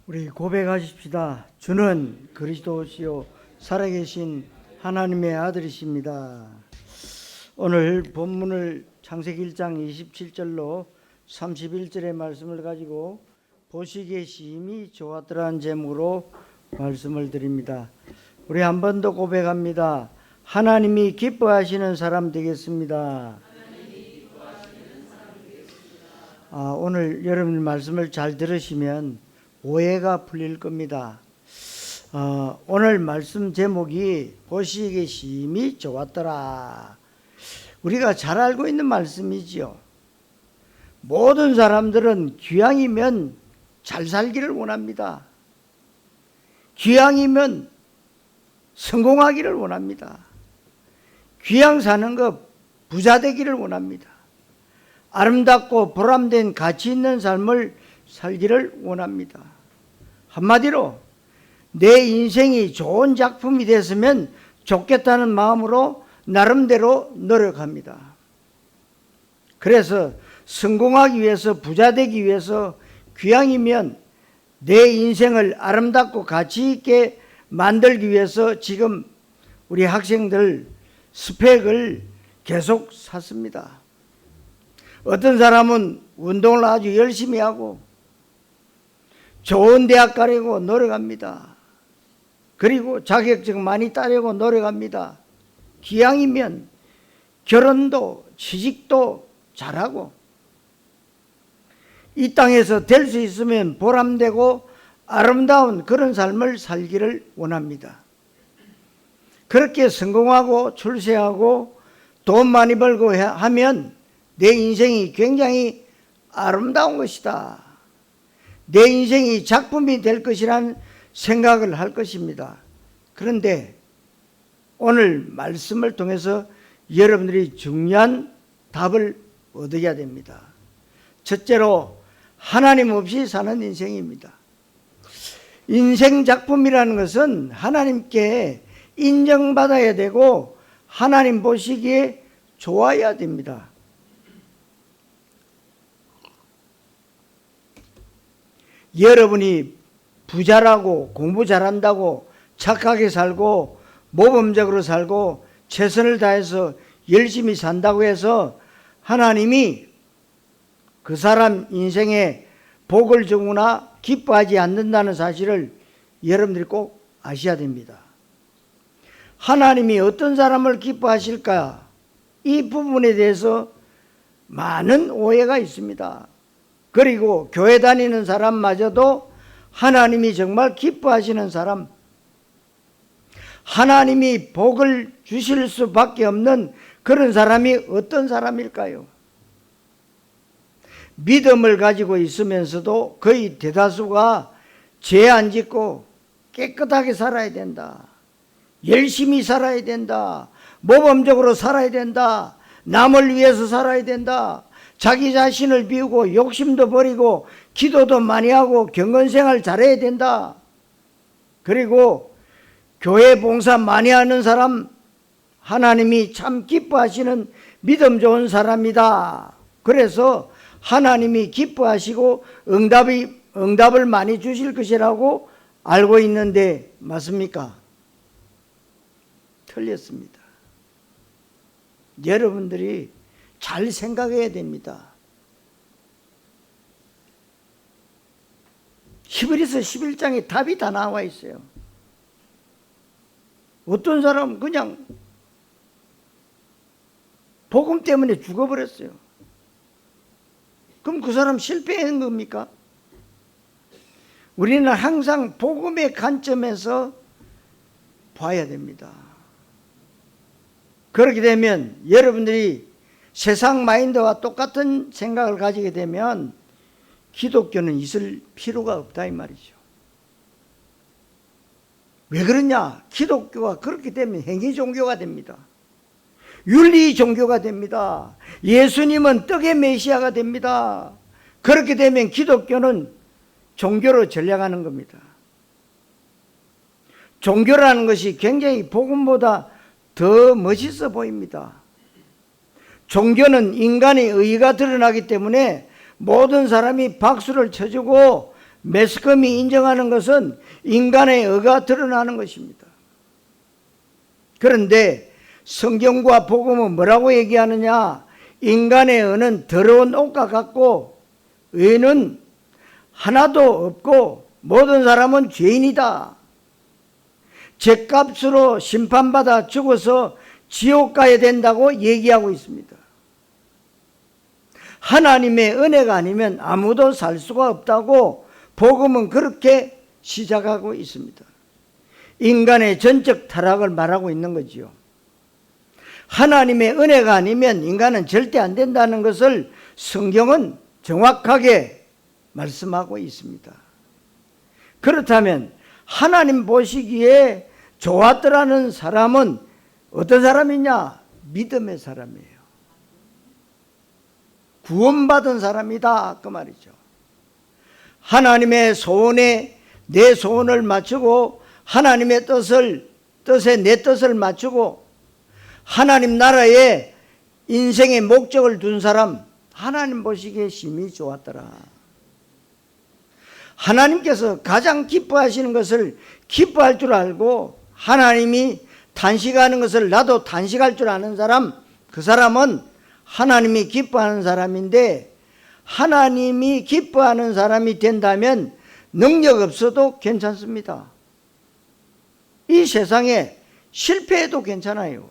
우리 고백하십시다. 주는 그리스도시요 살아계신 하나님의 아들이십니다. 오늘 본문을 창세기 1장 27절로 31절의 말씀을 가지고 보시기에 심히 좋았더라는 제목으로 말씀을 드립니다. 우리 한 번 더 고백합니다. 하나님이 기뻐하시는 사람 되겠습니다. 오늘 여러분 말씀을 잘 들으시면 오해가 풀릴 겁니다. 오늘 말씀 제목이 보시기에 심히 좋았더라. 우리가 잘 알고 있는 말씀이지요. 모든 사람들은 기왕이면 잘 살기를 원합니다. 기왕이면 성공하기를 원합니다. 기왕 사는 것 부자 되기를 원합니다. 아름답고 보람된 가치 있는 삶을 살기를 원합니다. 한마디로 내 인생이 좋은 작품이 됐으면 좋겠다는 마음으로 나름대로 노력합니다. 그래서 성공하기 위해서, 부자 되기 위해서 기왕이면 내 인생을 아름답고 가치 있게 만들기 위해서 지금 우리 학생들 스펙을 계속 쌓습니다. 어떤 사람은 운동을 아주 열심히 하고 좋은 대학 가려고 노력합니다. 그리고 자격증 많이 따려고 노력합니다. 기왕이면 결혼도 취직도 잘하고 이 땅에서 될 수 있으면 보람되고 아름다운 그런 삶을 살기를 원합니다. 그렇게 성공하고 출세하고 돈 많이 벌고 하면 내 인생이 굉장히 아름다운 것이다. 내 인생이 작품이 될 것이라는 생각을 할 것입니다. 그런데 오늘 말씀을 통해서 여러분들이 중요한 답을 얻어야 됩니다. 첫째로 하나님 없이 사는 인생입니다. 인생 작품이라는 것은 하나님께 인정받아야 되고 하나님 보시기에 좋아야 됩니다. 여러분이 부자라고 공부 잘한다고 착하게 살고 모범적으로 살고 최선을 다해서 열심히 산다고 해서 하나님이 그 사람 인생에 복을 주거나 기뻐하지 않는다는 사실을 여러분들이 꼭 아셔야 됩니다. 하나님이 어떤 사람을 기뻐하실까? 이 부분에 대해서 많은 오해가 있습니다. 그리고 교회 다니는 사람마저도 하나님이 정말 기뻐하시는 사람, 하나님이 복을 주실 수밖에 없는 그런 사람이 어떤 사람일까요? 믿음을 가지고 있으면서도 거의 대다수가 죄 안 짓고 깨끗하게 살아야 된다. 열심히 살아야 된다. 모범적으로 살아야 된다. 남을 위해서 살아야 된다. 자기 자신을 비우고 욕심도 버리고 기도도 많이 하고 경건생활 잘해야 된다. 그리고 교회 봉사 많이 하는 사람 하나님이 참 기뻐하시는 믿음 좋은 사람이다. 그래서 하나님이 기뻐하시고 응답을 많이 주실 것이라고 알고 있는데 맞습니까? 틀렸습니다. 여러분들이 잘 생각해야 됩니다. 히브리서 11장에 답이 다 나와 있어요. 어떤 사람은 그냥 복음 때문에 죽어버렸어요. 그럼 그 사람 실패한 겁니까? 우리는 항상 복음의 관점에서 봐야 됩니다. 그렇게 되면 여러분들이 세상 마인드와 똑같은 생각을 가지게 되면 기독교는 있을 필요가 없다 이 말이죠. 왜 그러냐? 기독교가 그렇게 되면 행위 종교가 됩니다. 윤리 종교가 됩니다. 예수님은 떡의 메시아가 됩니다. 그렇게 되면 기독교는 종교로 전락하는 겁니다. 종교라는 것이 굉장히 복음보다 더 멋있어 보입니다. 종교는 인간의 의의가 드러나기 때문에 모든 사람이 박수를 쳐주고 매스컴이 인정하는 것은 인간의 의가 드러나는 것입니다. 그런데 성경과 복음은 뭐라고 얘기하느냐? 인간의 의는 더러운 옷과 같고 의는 하나도 없고 모든 사람은 죄인이다. 죄값으로 심판받아 죽어서 지옥 가야 된다고 얘기하고 있습니다. 하나님의 은혜가 아니면 아무도 살 수가 없다고 복음은 그렇게 시작하고 있습니다. 인간의 전적 타락을 말하고 있는 거지요. 하나님의 은혜가 아니면 인간은 절대 안 된다는 것을 성경은 정확하게 말씀하고 있습니다. 그렇다면 하나님 보시기에 좋았더라는 사람은 어떤 사람이냐? 믿음의 사람이에요. 구원받은 사람이다 그 말이죠. 하나님의 소원에 내 소원을 맞추고 하나님의 뜻에 내 뜻을 맞추고 하나님 나라에 인생의 목적을 둔 사람, 하나님 보시기에 심히 좋았더라. 하나님께서 가장 기뻐하시는 것을 기뻐할 줄 알고 하나님이 단식하는 것을 나도 단식할 줄 아는 사람, 그 사람은 하나님이 기뻐하는 사람인데, 하나님이 기뻐하는 사람이 된다면 능력 없어도 괜찮습니다. 이 세상에 실패해도 괜찮아요.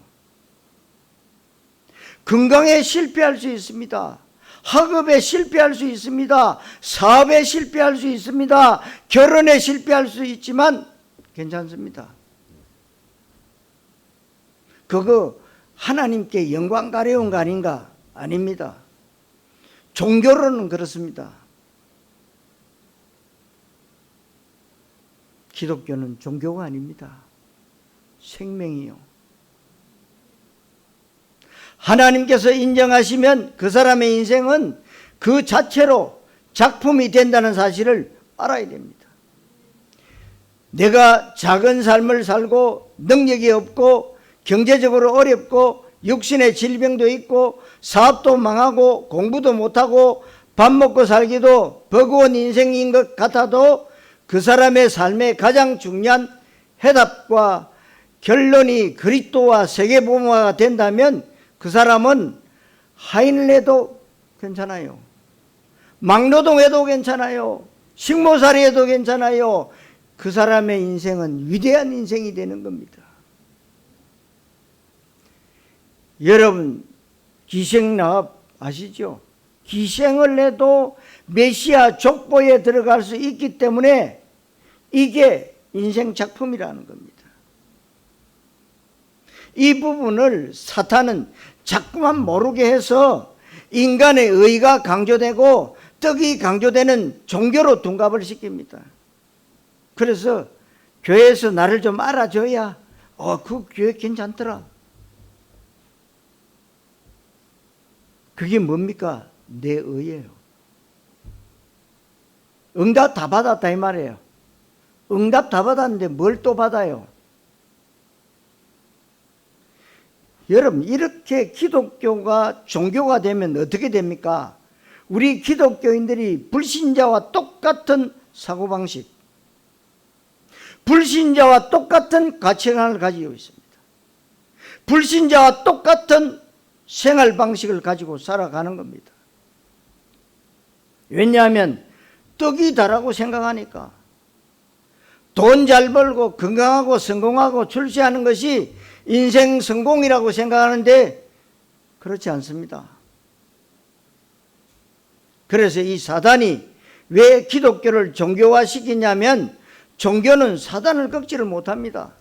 건강에 실패할 수 있습니다. 학업에 실패할 수 있습니다. 사업에 실패할 수 있습니다. 결혼에 실패할 수 있지만 괜찮습니다. 그거 하나님께 영광 가려운 거 아닌가? 아닙니다. 종교로는 그렇습니다. 기독교는 종교가 아닙니다. 생명이요. 하나님께서 인정하시면 그 사람의 인생은 그 자체로 작품이 된다는 사실을 알아야 됩니다. 내가 작은 삶을 살고 능력이 없고 경제적으로 어렵고 육신의 질병도 있고 사업도 망하고 공부도 못하고 밥 먹고 살기도 버거운 인생인 것 같아도 그 사람의 삶의 가장 중요한 해답과 결론이 그리스도와 세계복음화가 된다면 그 사람은 하인을 해도 괜찮아요. 막노동해도 괜찮아요. 식모살이 해도 괜찮아요. 그 사람의 인생은 위대한 인생이 되는 겁니다. 여러분 기생나업 아시죠? 기생을 해도 메시아 족보에 들어갈 수 있기 때문에 이게 인생 작품이라는 겁니다. 이 부분을 사탄은 자꾸만 모르게 해서 인간의 의가 강조되고 떡이 강조되는 종교로 둔갑을 시킵니다. 그래서 교회에서 나를 좀 알아줘야 그 교회 괜찮더라. 그게 뭡니까? 내 의예요. 응답 다 받았다 이 말이에요. 응답 다 받았는데 뭘 또 받아요? 여러분 이렇게 기독교가 종교가 되면 어떻게 됩니까? 우리 기독교인들이 불신자와 똑같은 사고방식, 불신자와 똑같은 가치관을 가지고 있습니다. 불신자와 똑같은 생활 방식을 가지고 살아가는 겁니다. 왜냐하면 떡이 다라고 생각하니까 돈 잘 벌고 건강하고 성공하고 출세하는 것이 인생 성공이라고 생각하는데 그렇지 않습니다. 그래서 이 사단이 왜 기독교를 종교화시키냐면 종교는 사단을 꺾지를 못합니다.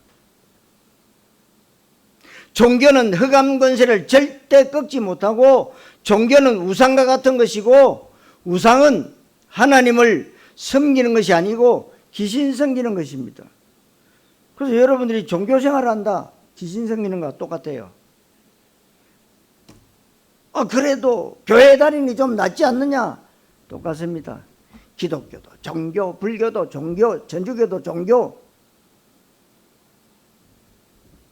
종교는 흑암 권세를 절대 꺾지 못하고 종교는 우상과 같은 것이고 우상은 하나님을 섬기는 것이 아니고 귀신 섬기는 것입니다. 그래서 여러분들이 종교 생활을 한다. 귀신 섬기는 거와 똑같아요. 그래도 교회 다니니 좀 낫지 않느냐? 똑같습니다. 기독교도 종교, 불교도 종교, 천주교도 종교.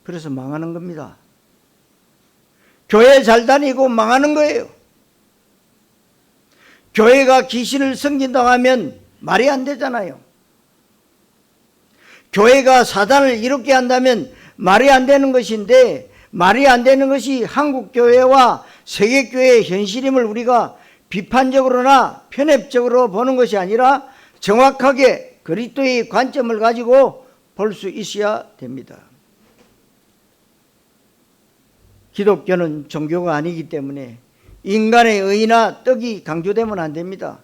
그래서 망하는 겁니다. 교회 잘 다니고 망하는 거예요. 교회가 귀신을 섬긴다고 하면 말이 안 되잖아요. 교회가 사단을 이롭게 한다면 말이 안 되는 것인데, 말이 안 되는 것이 한국교회와 세계교회의 현실임을 우리가 비판적으로나 편협적으로 보는 것이 아니라 정확하게 그리스도의 관점을 가지고 볼 수 있어야 됩니다. 기독교는 종교가 아니기 때문에 인간의 의나 떡이 강조되면 안 됩니다.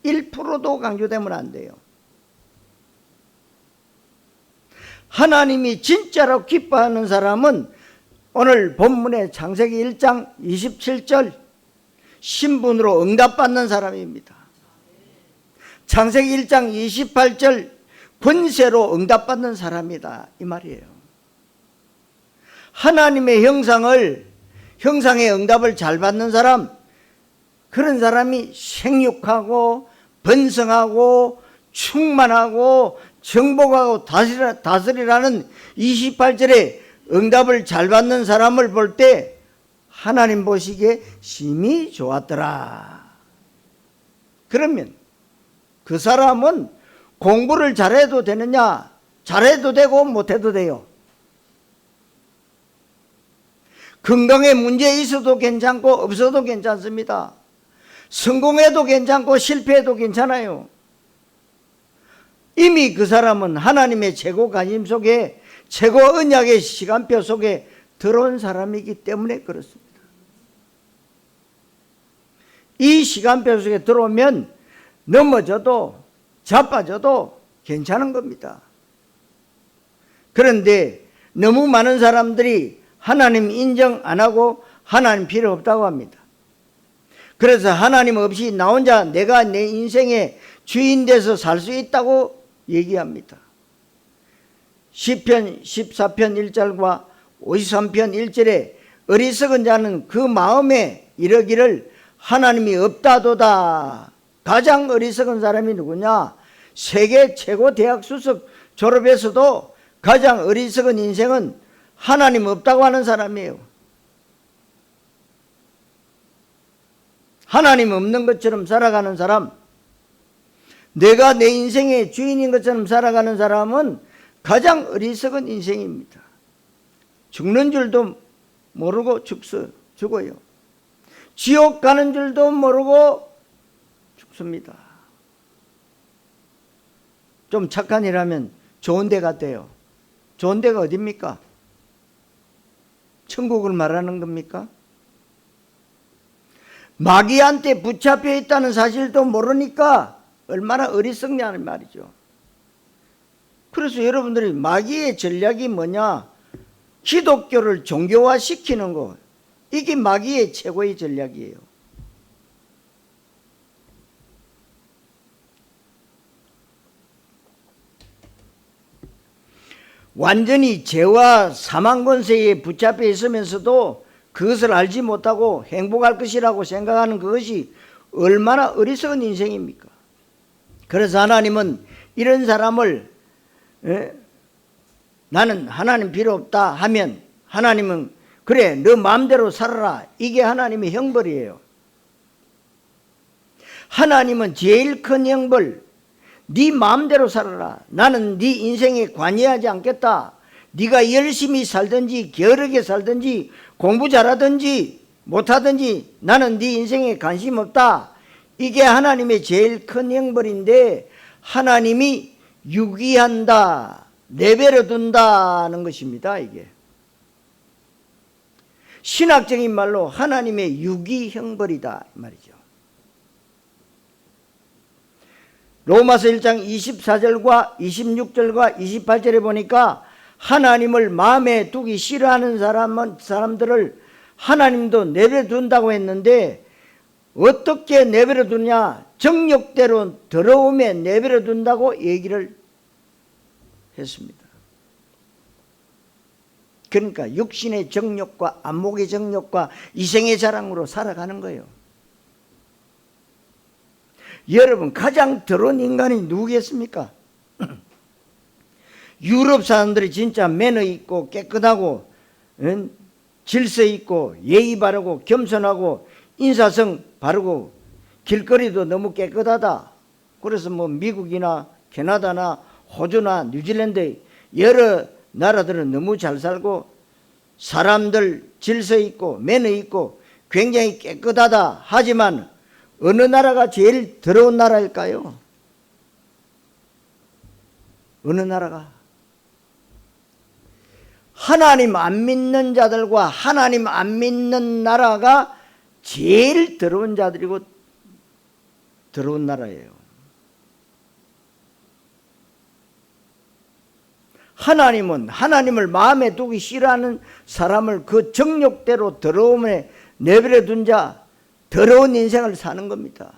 1%도 강조되면 안 돼요. 하나님이 진짜로 기뻐하는 사람은 오늘 본문의 창세기 1장 27절 신분으로 응답받는 사람입니다. 창세기 1장 28절 권세로 응답받는 사람이다, 이 말이에요. 하나님의 형상의 응답을 잘 받는 사람, 그런 사람이 생육하고 번성하고 충만하고 정복하고 다스리라는 28절에 응답을 잘 받는 사람을 볼 때 하나님 보시기에 심히 좋았더라. 그러면 그 사람은 공부를 잘해도 되느냐? 잘해도 되고 못해도 돼요. 건강에 문제 있어도 괜찮고 없어도 괜찮습니다. 성공해도 괜찮고 실패해도 괜찮아요. 이미 그 사람은 하나님의 최고 관심 속에, 최고 언약의 시간표 속에 들어온 사람이기 때문에 그렇습니다. 이 시간표 속에 들어오면 넘어져도 자빠져도 괜찮은 겁니다. 그런데 너무 많은 사람들이 하나님 인정 안 하고 하나님 필요 없다고 합니다. 그래서 하나님 없이 나 혼자 내가 내 인생의 주인 돼서 살 수 있다고 얘기합니다. 시편 14편 1절과 53편 1절에 어리석은 자는 그 마음에 이르기를 하나님이 없다도다. 가장 어리석은 사람이 누구냐? 세계 최고 대학 수석 졸업해서도 가장 어리석은 인생은 하나님 없다고 하는 사람이에요. 하나님 없는 것처럼 살아가는 사람, 내가 내 인생의 주인인 것처럼 살아가는 사람은 가장 어리석은 인생입니다. 죽는 줄도 모르고 죽어요. 지옥 가는 줄도 모르고 죽습니다. 좀 착한 일하면 좋은 데 갔대요. 좋은 데가 어딥니까? 천국을 말하는 겁니까? 마귀한테 붙잡혀 있다는 사실도 모르니까 얼마나 어리석냐는 말이죠. 그래서 여러분들이 마귀의 전략이 뭐냐? 기독교를 종교화시키는 거. 이게 마귀의 최고의 전략이에요. 완전히 죄와 사망 권세에 붙잡혀 있으면서도 그것을 알지 못하고 행복할 것이라고 생각하는 그것이 얼마나 어리석은 인생입니까? 그래서 하나님은 이런 사람을 나는 하나님 필요 없다 하면 하나님은 그래 너 마음대로 살아라, 이게 하나님의 형벌이에요. 하나님은 제일 큰 형벌, 네 마음대로 살아라, 나는 네 인생에 관여하지 않겠다. 네가 열심히 살든지 게으르게 살든지 공부 잘하든지 못하든지 나는 네 인생에 관심 없다. 이게 하나님의 제일 큰 형벌인데 하나님이 유기한다, 내버려 둔다는 것입니다. 이게 신학적인 말로 하나님의 유기 형벌이다 이 말이죠. 로마서 1장 24절과 26절과 28절에 보니까 하나님을 마음에 두기 싫어하는 사람들을 하나님도 내버려 둔다고 했는데 어떻게 내버려 두냐? 정욕대로 더러움에 내버려 둔다고 얘기를 했습니다. 그러니까 육신의 정욕과 안목의 정욕과 이생의 자랑으로 살아가는 거예요. 여러분, 가장 더러운 인간이 누구겠습니까? 유럽 사람들이 진짜 매너 있고 깨끗하고 질서 있고 예의 바르고 겸손하고 인사성 바르고 길거리도 너무 깨끗하다. 그래서 뭐 미국이나 캐나다나 호주나 뉴질랜드 여러 나라들은 너무 잘 살고 사람들 질서 있고 매너 있고 굉장히 깨끗하다 하지만 어느 나라가 제일 더러운 나라일까요? 어느 나라가? 하나님 안 믿는 자들과 하나님 안 믿는 나라가 제일 더러운 자들이고 더러운 나라예요. 하나님은 하나님을 마음에 두기 싫어하는 사람을 그 정욕대로 더러움에 내버려 둔 자, 더러운 인생을 사는 겁니다.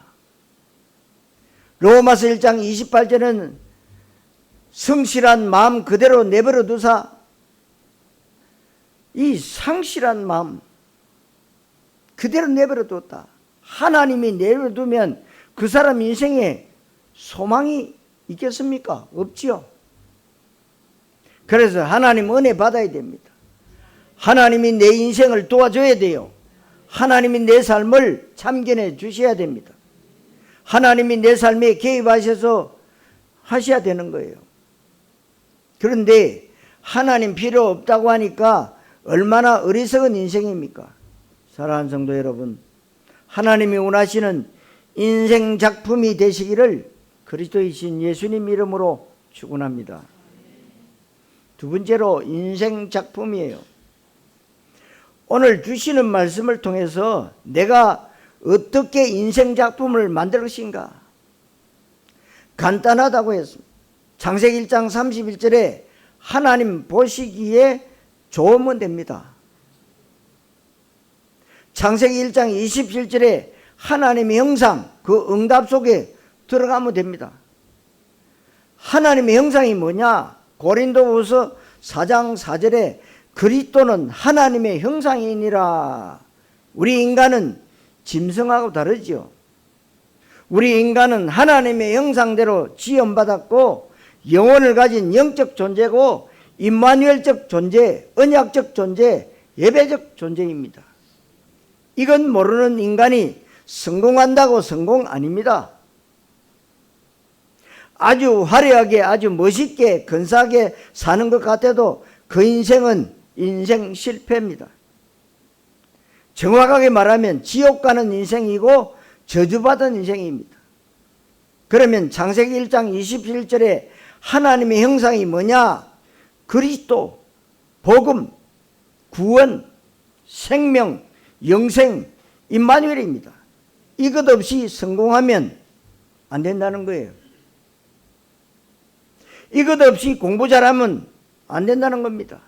로마서 1장 28절에는 성실한 마음 그대로 내버려 두사 이 상실한 마음 그대로 내버려 뒀다. 하나님이 내버려 두면 그 사람 인생에 소망이 있겠습니까? 없지요. 그래서 하나님 은혜 받아야 됩니다. 하나님이 내 인생을 도와줘야 돼요. 하나님이 내 삶을 참견해 주셔야 됩니다. 하나님이 내 삶에 개입하셔서 하셔야 되는 거예요. 그런데 하나님 필요 없다고 하니까 얼마나 어리석은 인생입니까? 사랑하는 성도 여러분, 하나님이 원하시는 인생 작품이 되시기를 그리스도이신 예수님 이름으로 축원합니다. 두 번째로 인생 작품이에요. 오늘 주시는 말씀을 통해서 내가 어떻게 인생 작품을 만들 것인가? 간단하다고 했습니다. 창세기 1장 31절에 하나님 보시기에 좋으면 됩니다. 창세기 1장 27절에 하나님의 형상, 그 응답 속에 들어가면 됩니다. 하나님의 형상이 뭐냐? 고린도후서 4장 4절에 그리스도는 하나님의 형상이니라. 우리 인간은 짐승하고 다르지요. 우리 인간은 하나님의 형상대로 지음받았고 영혼을 가진 영적 존재고 임마누엘적 존재, 언약적 존재, 예배적 존재입니다. 이건 모르는 인간이 성공한다고 성공 아닙니다. 아주 화려하게 아주 멋있게 근사하게 사는 것 같아도 그 인생은 인생 실패입니다. 정확하게 말하면 지옥 가는 인생이고 저주받은 인생입니다. 그러면 창세기 1장 27절에 하나님의 형상이 뭐냐? 그리스도, 복음, 구원, 생명, 영생, 임마누엘입니다. 이것 없이 성공하면 안 된다는 거예요. 이것 없이 공부 잘하면 안 된다는 겁니다.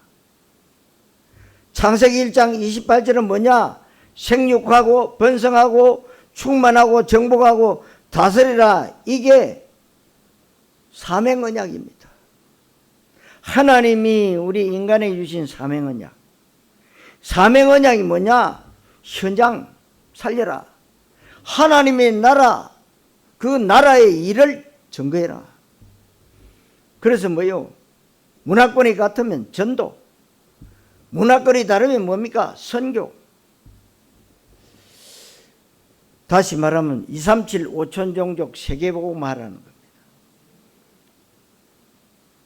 창세기 1장 28절은 뭐냐? 생육하고 번성하고 충만하고 정복하고 다스리라. 이게 사명언약입니다. 하나님이 우리 인간에게 주신 사명언약. 사명언약이 뭐냐? 현장 살려라. 하나님의 나라, 그 나라의 일을 증거해라. 그래서 뭐요? 문화권이 같으면 전도, 문화권이 다르면 뭡니까? 선교. 다시 말하면 237 5천 종족 세계보고 말하는 겁니다.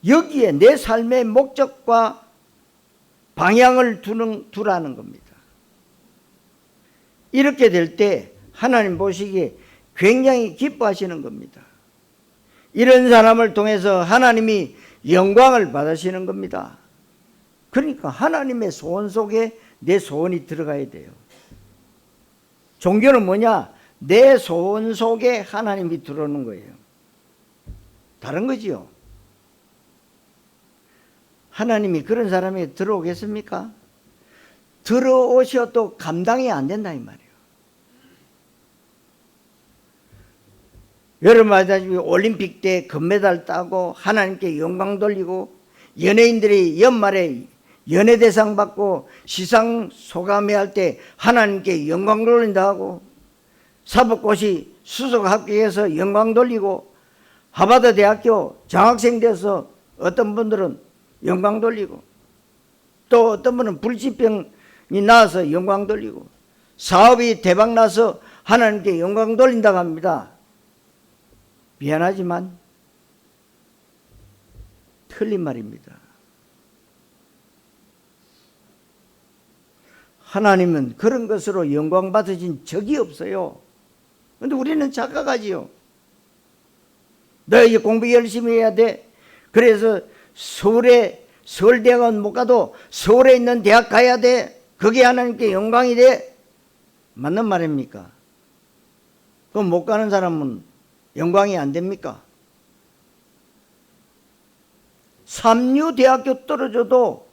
여기에 내 삶의 목적과 방향을 두라는 겁니다. 이렇게 될 때 하나님 보시기에 굉장히 기뻐하시는 겁니다. 이런 사람을 통해서 하나님이 영광을 받으시는 겁니다. 그러니까 하나님의 소원 속에 내 소원이 들어가야 돼요. 종교는 뭐냐? 내 소원 속에 하나님이 들어오는 거예요. 다른 거지요. 하나님이 그런 사람에게 들어오겠습니까? 들어오셔도 감당이 안 된다 이 말이에요. 여러분 아시다시피 올림픽 때 금메달 따고 하나님께 영광 돌리고 연예인들이 연말에 연예대상 받고 시상 소감회할 때 하나님께 영광 돌린다 하고 사법고시 수석 합격해서 영광 돌리고 하버드 대학교 장학생 돼서 어떤 분들은 영광 돌리고 또 어떤 분은 불치병이 나와서 영광 돌리고 사업이 대박 나서 하나님께 영광 돌린다고 합니다. 미안하지만 틀린 말입니다. 하나님은 그런 것으로 영광 받으신 적이 없어요. 그런데 우리는 착각하지요. 너 이제 공부 열심히 해야 돼. 그래서 서울대학원 못 가도 서울에 있는 대학 가야 돼. 그게 하나님께 영광이 돼. 맞는 말입니까? 그럼 못 가는 사람은 영광이 안 됩니까? 삼류대학교 떨어져도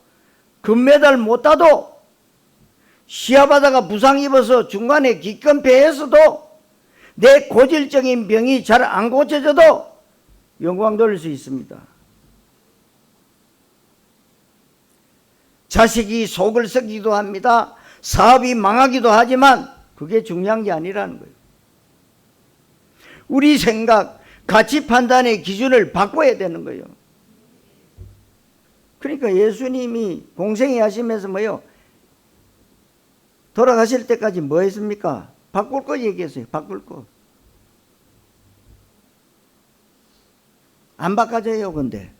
금메달 못 따도 시합하다가 부상 입어서 중간에 기권패해서도 내 고질적인 병이 잘 안 고쳐져도 영광 돌릴 수 있습니다. 자식이 속을 썩기도 합니다. 사업이 망하기도 하지만 그게 중요한 게 아니라는 거예요. 우리 생각, 가치 판단의 기준을 바꿔야 되는 거예요. 그러니까 예수님이 공생애 하시면서 뭐요? 돌아가실 때까지 뭐 했습니까? 바꿀 거 얘기했어요. 바꿀 거. 안 바꿔져요, 근데.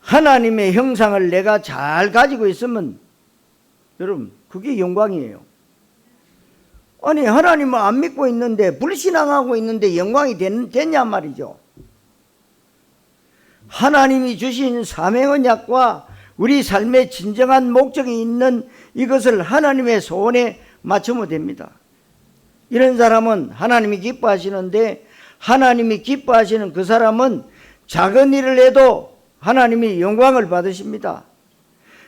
하나님의 형상을 내가 잘 가지고 있으면 여러분 그게 영광이에요. 아니 하나님을 안 믿고 있는데 불신앙하고 있는데 영광이 됐냐 말이죠. 하나님이 주신 사명언약과 우리 삶의 진정한 목적이 있는 이것을 하나님의 소원에 맞추면 됩니다. 이런 사람은 하나님이 기뻐하시는데 하나님이 기뻐하시는 그 사람은 작은 일을 해도 하나님이 영광을 받으십니다.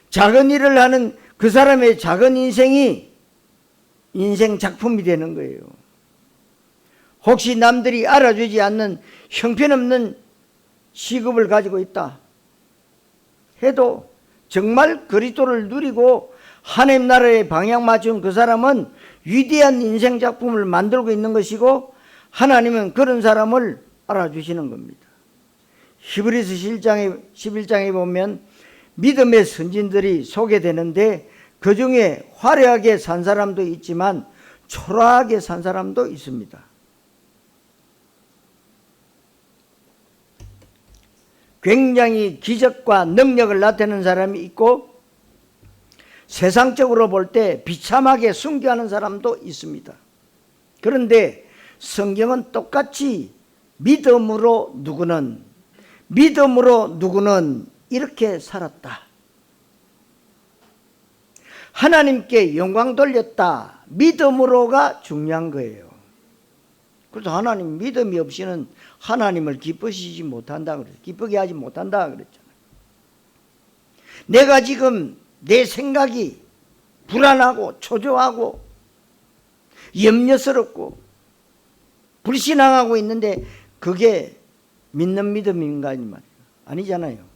작은 일을 하는 그 사람의 작은 인생이 인생 작품이 되는 거예요. 혹시 남들이 알아주지 않는 형편없는 직업을 가지고 있다 해도 정말 그리스도를 누리고 하나님 나라에 방향 맞춘 그 사람은 위대한 인생 작품을 만들고 있는 것이고 하나님은 그런 사람을 알아주시는 겁니다. 히브리서 11장에 보면 믿음의 선진들이 소개되는데 그 중에 화려하게 산 사람도 있지만 초라하게 산 사람도 있습니다. 굉장히 기적과 능력을 나타내는 사람이 있고 세상적으로 볼 때 비참하게 순교하는 사람도 있습니다. 그런데 성경은 똑같이 믿음으로 누구는 이렇게 살았다. 하나님께 영광 돌렸다. 믿음으로가 중요한 거예요. 그래서 하나님 믿음이 없이는 하나님을 기쁘시지 못한다 그랬어요. 기쁘게 하지 못한다 그랬잖아요. 내가 지금 내 생각이 불안하고 초조하고 염려스럽고 불신앙하고 있는데 그게 믿는 믿음인가 이 말이에요. 아니잖아요.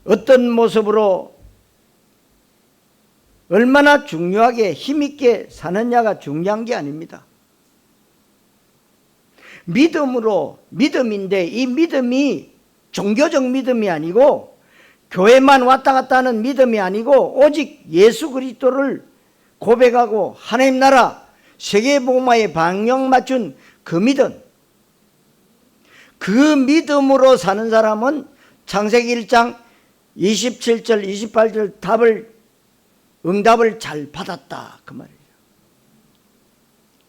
어떤 모습으로 얼마나 중요하게 힘있게 사느냐가 중요한 게 아닙니다. 믿음인데 이 믿음이 종교적 믿음이 아니고 교회만 왔다 갔다 하는 믿음이 아니고 오직 예수 그리스도를 고백하고 하나님 나라 세계복음화에 방향 맞춘 그 믿음, 그 믿음으로 사는 사람은 창세기 1장 27절 28절 응답을 잘 받았다 그 말이에요.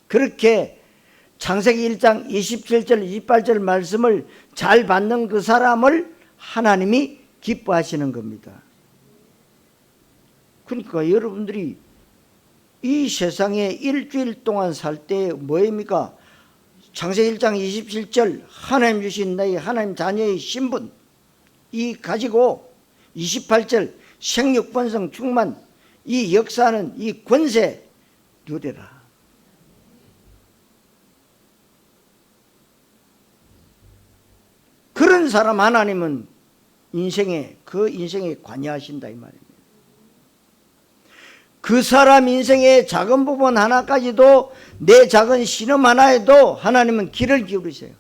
그렇게 창세기 1장 27절 28절 말씀을 잘 받는 그 사람을 하나님이 기뻐하시는 겁니다. 그러니까 여러분들이 이 세상에 일주일 동안 살 때 뭐입니까? 창세기 1장 27절 하나님 주신 나의 하나님 자녀의 신분 이 가지고 28절 생육 번성 충만 이 역사는 이 권세 누려라. 그런 사람 하나님은 그 인생에 관여하신다 이 말입니다. 그 사람 인생의 작은 부분 하나까지도 내 작은 신음 하나에도 하나님은 귀를 기울이세요.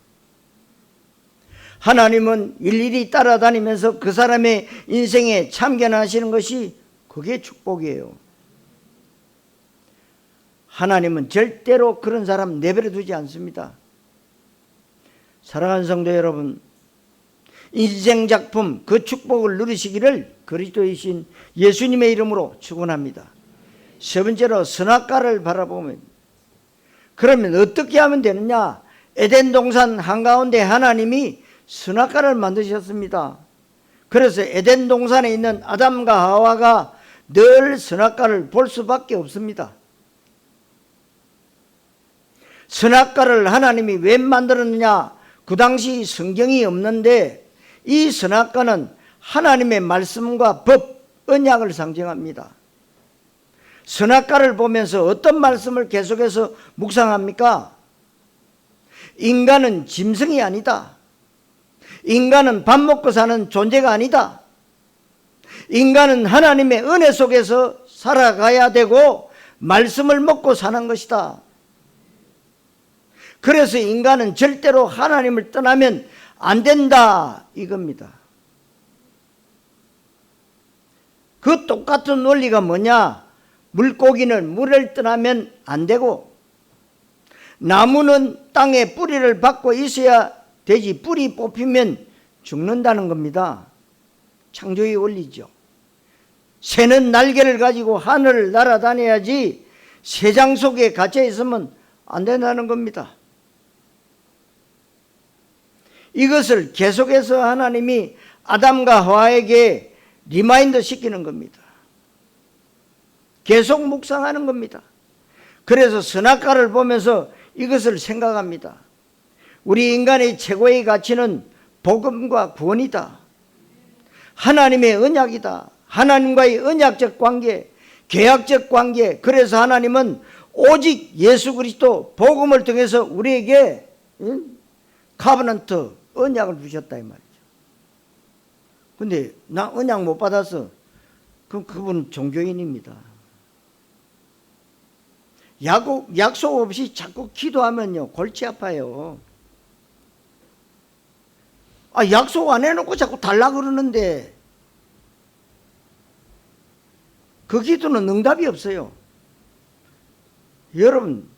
하나님은 일일이 따라다니면서 그 사람의 인생에 참견하시는 것이 그게 축복이에요. 하나님은 절대로 그런 사람 내버려 두지 않습니다. 사랑하는 성도 여러분, 인생 작품 그 축복을 누리시기를 그리스도이신 예수님의 이름으로 축원합니다. 세 번째로 선악과를 바라보면, 그러면 어떻게 하면 되느냐? 에덴 동산 한가운데 하나님이 선악과를 만드셨습니다. 그래서 에덴 동산에 있는 아담과 하와가 늘 선악과를 볼 수밖에 없습니다. 선악과를 하나님이 왜 만들었느냐? 그 당시 성경이 없는데 이 선악과는 하나님의 말씀과 법, 언약을 상징합니다. 선악과를 보면서 어떤 말씀을 계속해서 묵상합니까? 인간은 짐승이 아니다. 인간은 밥 먹고 사는 존재가 아니다. 인간은 하나님의 은혜 속에서 살아가야 되고 말씀을 먹고 사는 것이다. 그래서 인간은 절대로 하나님을 떠나면 안 된다, 이겁니다. 그 똑같은 원리가 뭐냐? 물고기는 물을 떠나면 안 되고, 나무는 땅에 뿌리를 받고 있어야 되지, 뿌리 뽑히면 죽는다는 겁니다. 창조의 원리죠. 새는 날개를 가지고 하늘을 날아다녀야지 새장 속에 갇혀 있으면 안 된다는 겁니다. 이것을 계속해서 하나님이 아담과 하와에게 리마인드 시키는 겁니다. 계속 묵상하는 겁니다. 그래서 선악과를 보면서 이것을 생각합니다. 우리 인간의 최고의 가치는 복음과 구원이다. 하나님의 언약이다. 하나님과의 언약적 관계, 계약적 관계. 그래서 하나님은 오직 예수 그리스도 복음을 통해서 우리에게 카버넌트, 언약을 주셨다 이 말이죠. 근데 나 언약 못 받아서 그럼 그분은 종교인입니다. 약속 없이 자꾸 기도하면요 골치 아파요. 약속 안 해놓고 자꾸 달라 그러는데 그 기도는 응답이 없어요. 여러분,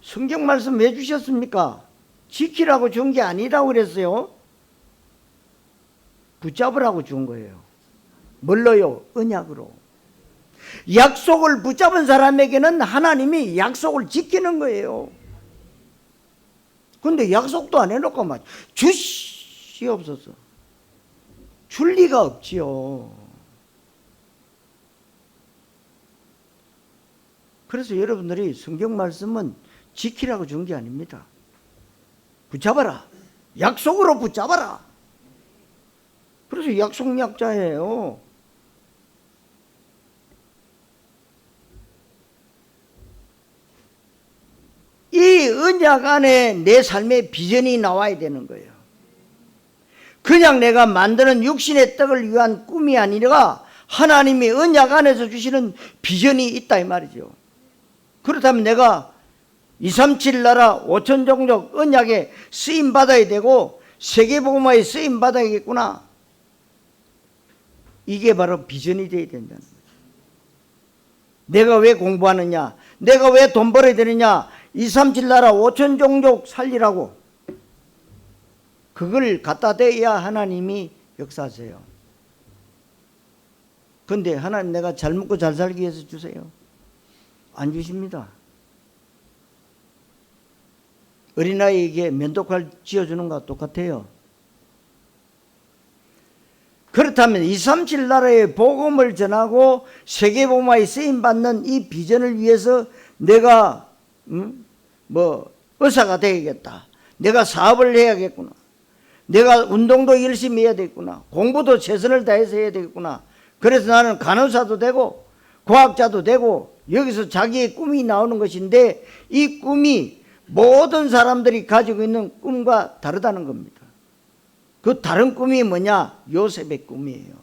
성경 말씀 왜 주셨습니까? 지키라고 준 게 아니라고 그랬어요. 붙잡으라고 준 거예요. 뭘로요? 언약으로. 약속을 붙잡은 사람에게는 하나님이 약속을 지키는 거예요. 근데 약속도 안 해놓고 막 주시옵소서. 줄 리가 없지요. 그래서 여러분들이 성경 말씀은 지키라고 준 게 아닙니다. 붙잡아라. 약속으로 붙잡아라. 그래서 약속약자예요. 이 언약 안에 내 삶의 비전이 나와야 되는 거예요. 그냥 내가 만드는 육신의 떡을 위한 꿈이 아니라 하나님이 언약 안에서 주시는 비전이 있다 이 말이죠. 그렇다면 내가 237 나라 5천 종족 언약에 쓰임 받아야 되고 세계복음화에 쓰임 받아야겠구나. 이게 바로 비전이 되어야 된다는 거죠. 내가 왜 공부하느냐? 내가 왜 돈 벌어야 되느냐? 237 나라 5천 종족 살리라고. 그걸 갖다 대야 하나님이 역사하세요. 근데 하나님 내가 잘 먹고 잘 살기 위해서 주세요. 안 주십니다. 어린아이에게 면도칼 쥐어주는 것과 똑같아요. 그렇다면 237 나라의 복음을 전하고 세계복음화에 쓰임받는 이 비전을 위해서 내가 의사가 되야겠다. 내가 사업을 해야겠구나. 내가 운동도 열심히 해야 되겠구나. 공부도 최선을 다해서 해야 되겠구나. 그래서 나는 간호사도 되고 과학자도 되고 여기서 자기의 꿈이 나오는 것인데 이 꿈이 모든 사람들이 가지고 있는 꿈과 다르다는 겁니다. 그 다른 꿈이 뭐냐? 요셉의 꿈이에요.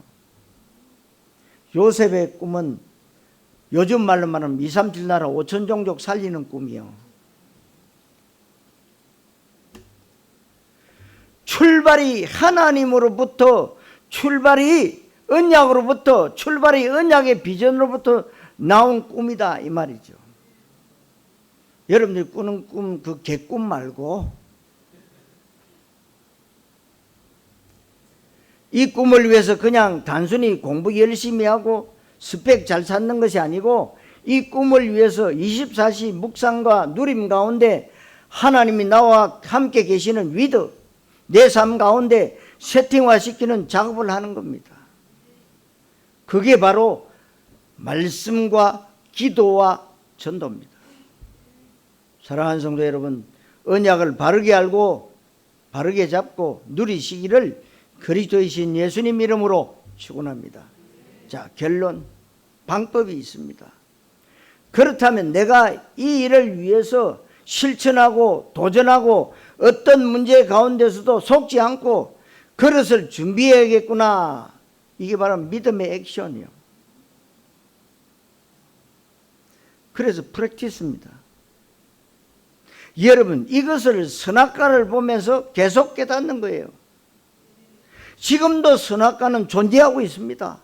요셉의 꿈은 요즘 말로 말하면 237 나라 5천 종족 살리는 꿈이요. 출발이 하나님으로부터, 출발이 언약으로부터, 출발이 언약의 비전으로부터 나온 꿈이다 이 말이죠. 여러분들이 꾸는 꿈, 그 개꿈 말고 이 꿈을 위해서 그냥 단순히 공부 열심히 하고 스펙 잘 찾는 것이 아니고, 이 꿈을 위해서 24시 묵상과 누림 가운데 하나님이 나와 함께 계시는 위드, 내 삶 가운데 세팅화시키는 작업을 하는 겁니다. 그게 바로 말씀과 기도와 전도입니다. 사랑하는 성도 여러분, 언약을 바르게 알고 바르게 잡고 누리시기를 그리스도이신 예수님 이름으로 축원합니다. 자, 결론, 방법이 있습니다. 그렇다면 내가 이 일을 위해서 실천하고 도전하고 어떤 문제 가운데서도 속지 않고 그릇을 준비해야겠구나. 이게 바로 믿음의 액션이요. 그래서 프랙티스입니다. 여러분, 이것을 선악과를 보면서 계속 깨닫는 거예요. 지금도 선악과는 존재하고 있습니다.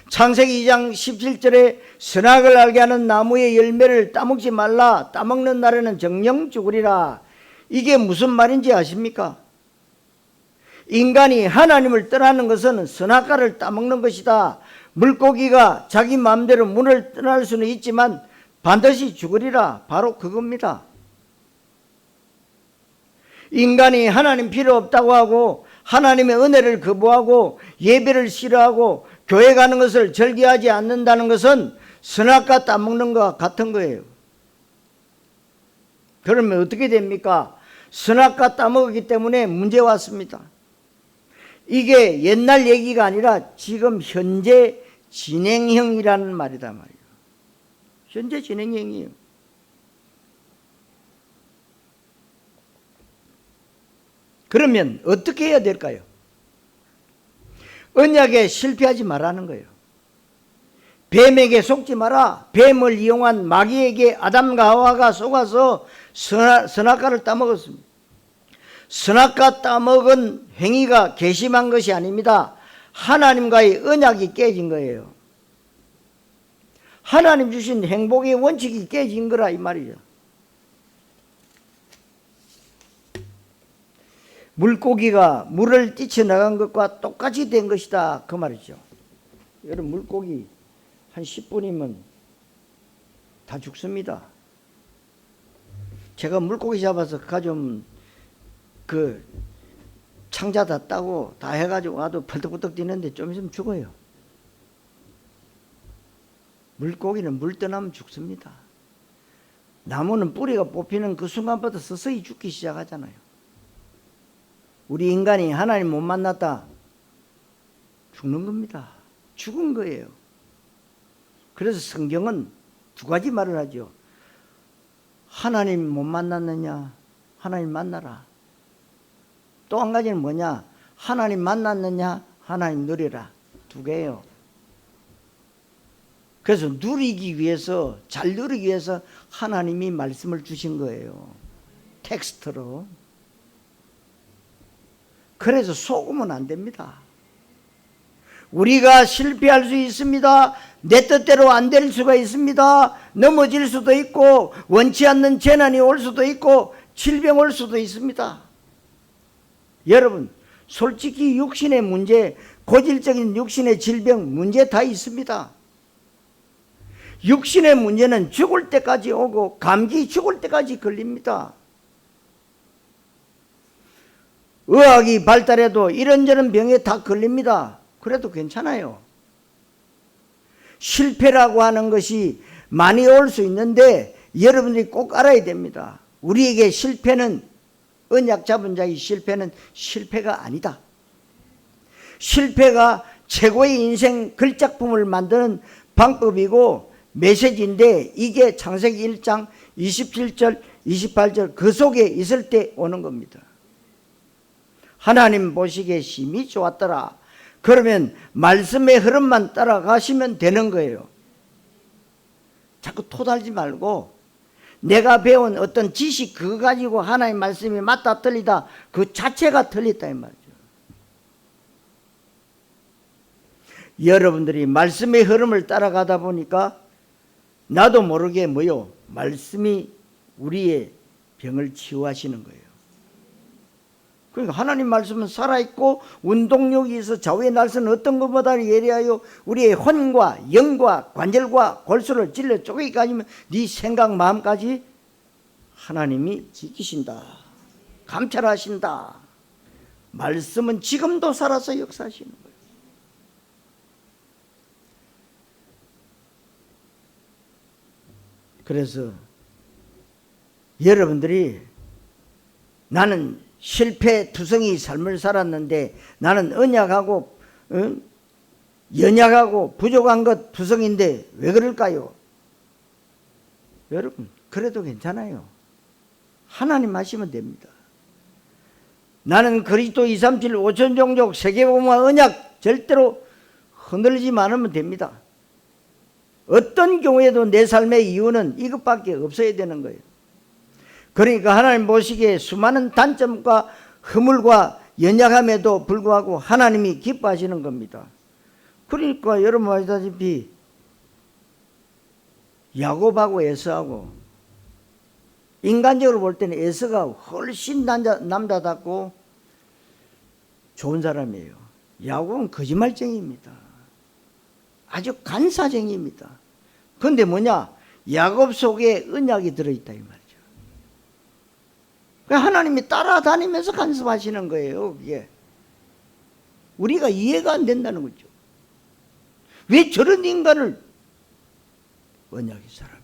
창세기 2장 17절에 선악을 알게 하는 나무의 열매를 따먹지 말라. 따먹는 날에는 정령 죽으리라. 이게 무슨 말인지 아십니까? 인간이 하나님을 떠나는 것은 선악과를 따먹는 것이다. 물고기가 자기 마음대로 문을 떠날 수는 있지만 반드시 죽으리라. 바로 그겁니다. 인간이 하나님 필요 없다고 하고 하나님의 은혜를 거부하고 예배를 싫어하고 교회 가는 것을 즐겨하지 않는다는 것은 선악과 따먹는 것과 같은 거예요. 그러면 어떻게 됩니까? 선악과 따먹었기 때문에 문제 왔습니다. 이게 옛날 얘기가 아니라 지금 현재 진행형이라는 말이다 말이에요. 현재 진행형이에요. 그러면 어떻게 해야 될까요? 언약에 실패하지 말라는 거예요. 뱀에게 속지 마라. 뱀을 이용한 마귀에게 아담과 하와가 속아서 선악과를 따먹었습니다. 선악과 따먹은 행위가 괘씸한 것이 아닙니다. 하나님과의 언약이 깨진 거예요. 하나님 주신 행복의 원칙이 깨진 거라 이 말이죠. 물고기가 물을 뛰쳐나간 것과 똑같이 된 것이다 그 말이죠. 여러분, 물고기 한 10분이면 다 죽습니다. 제가 물고기 잡아서 가져오면 그 창자 다 따고 다 해가지고 와도 펄떡펄떡 뛰는데 좀 있으면 죽어요. 물고기는 물 떠나면 죽습니다. 나무는 뿌리가 뽑히는 그 순간부터 서서히 죽기 시작하잖아요. 우리 인간이 하나님 못 만났다 죽는 겁니다. 죽은 거예요. 그래서 성경은 두 가지 말을 하죠. 하나님 못 만났느냐? 하나님 만나라. 또 한 가지는 뭐냐? 하나님 만났느냐? 하나님 누리라. 두 개예요. 그래서 누리기 위해서, 잘 누리기 위해서 하나님이 말씀을 주신 거예요. 텍스트로. 그래서 속으면 안 됩니다. 우리가 실패할 수 있습니다. 내 뜻대로 안 될 수가 있습니다. 넘어질 수도 있고 원치 않는 재난이 올 수도 있고 질병 올 수도 있습니다. 여러분, 솔직히 육신의 문제, 고질적인 육신의 질병 문제 다 있습니다. 육신의 문제는 죽을 때까지 오고 감기 죽을 때까지 걸립니다. 의학이 발달해도 이런저런 병에 다 걸립니다. 그래도 괜찮아요. 실패라고 하는 것이 많이 올 수 있는데 여러분들이 꼭 알아야 됩니다. 우리에게 실패는, 언약 잡은 자의 실패는 실패가 아니다. 실패가 최고의 인생 걸작품을 만드는 방법이고 메시지인데, 이게 창세기 1장 27절 28절 그 속에 있을 때 오는 겁니다. 하나님 보시기에 심히 좋았더라. 그러면 말씀의 흐름만 따라가시면 되는 거예요. 자꾸 토달지 말고 내가 배운 어떤 지식 그거 가지고 하나님 말씀이 맞다 틀리다 그 자체가 틀렸다 이 말이죠. 여러분들이 말씀의 흐름을 따라가다 보니까 나도 모르게 뭐요? 말씀이 우리의 병을 치유하시는 거예요. 그러니까 하나님 말씀은 살아있고 운동력이 있어 좌우의 날선 어떤 것보다 예리하여 우리의 혼과 영과 관절과 골수를 찔러 쪼개기까지 하면 네 생각 마음까지 하나님이 지키신다. 감찰하신다. 말씀은 지금도 살아서 역사하시는 거예요. 그래서 여러분들이 나는 실패투성이 삶을 살았는데 나는 언약하고 연약하고 부족한 것 투성인데 왜 그럴까요? 여러분 그래도 괜찮아요. 하나님 하시면 됩니다. 나는 그리스도 237 5천 종족 세계복음화 언약 절대로 흔들리지 않으면 됩니다. 어떤 경우에도 내 삶의 이유는 이것밖에 없어야 되는 거예요. 그러니까 하나님 보시기에 수많은 단점과 허물과 연약함에도 불구하고 하나님이 기뻐하시는 겁니다. 그러니까 여러분 아시다시피 야곱하고 에서하고 인간적으로 볼 때는 에서가 훨씬 남자답고 좋은 사람이에요. 야곱은 거짓말쟁이입니다. 아주 간사쟁이입니다. 그런데 뭐냐? 야곱 속에 언약이 들어있다 이 말이죠. 하나님이 따라다니면서 간섭하시는 거예요. 그게 우리가 이해가 안 된다는 거죠. 왜 저런 인간을 언약의 사람이에요.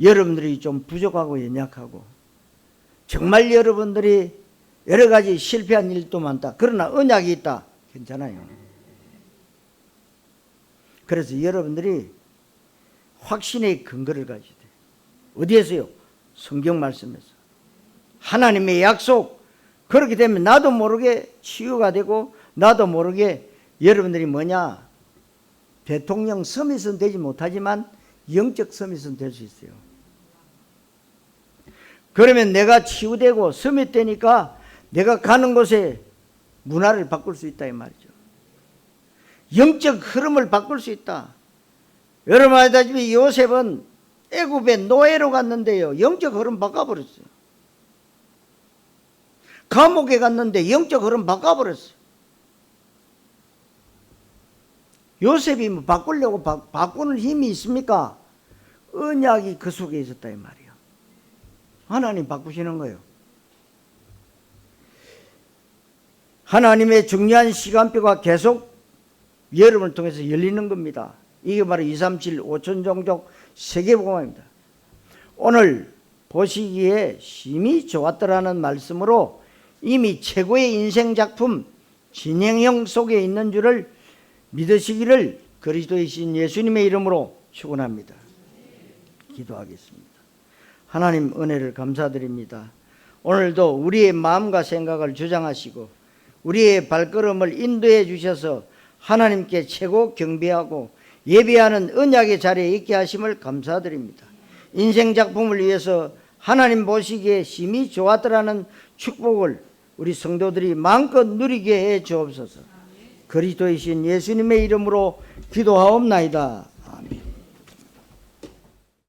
여러분들이 좀 부족하고 연약하고 정말 여러분들이 여러 가지 실패한 일도 많다. 그러나 언약이 있다. 괜찮아요. 그래서 여러분들이 확신의 근거를 가져야 돼요. 어디에서요? 성경 말씀에서. 하나님의 약속. 그렇게 되면 나도 모르게 치유가 되고 나도 모르게 여러분들이 뭐냐? 대통령 서밋은 되지 못하지만 영적 서밋은 될 수 있어요. 그러면 내가 치유되고 서밋되니까 내가 가는 곳에 문화를 바꿀 수 있다 이 말이죠. 영적 흐름을 바꿀 수 있다. 여러분 알다시피 요셉은 애굽의 노예로 갔는데요. 영적 흐름 바꿔버렸어요. 감옥에 갔는데 영적 흐름 바꿔버렸어요. 요셉이 뭐 바꾸려고 바꾸는 힘이 있습니까? 언약이 그 속에 있었다 이 말이에요. 하나님 바꾸시는 거예요. 하나님의 중요한 시간표가 계속 여러분을 통해서 열리는 겁니다. 이게 바로 237 5천 종족 세계복음화입니다. 오늘 보시기에 심히 좋았더라는 말씀으로 이미 최고의 인생 작품 진행형 속에 있는 줄을 믿으시기를 그리스도이신 예수님의 이름으로 축원합니다. 기도하겠습니다. 하나님 은혜를 감사드립니다. 오늘도 우리의 마음과 생각을 주장하시고 우리의 발걸음을 인도해 주셔서 하나님께 최고 경배하고 예배하는 언약의 자리에 있게 하심을 감사드립니다. 인생 작품을 위해서 하나님 보시기에 심히 좋았더라는 축복을 우리 성도들이 마음껏 누리게 해 주옵소서. 그리스도이신 예수님의 이름으로 기도하옵나이다.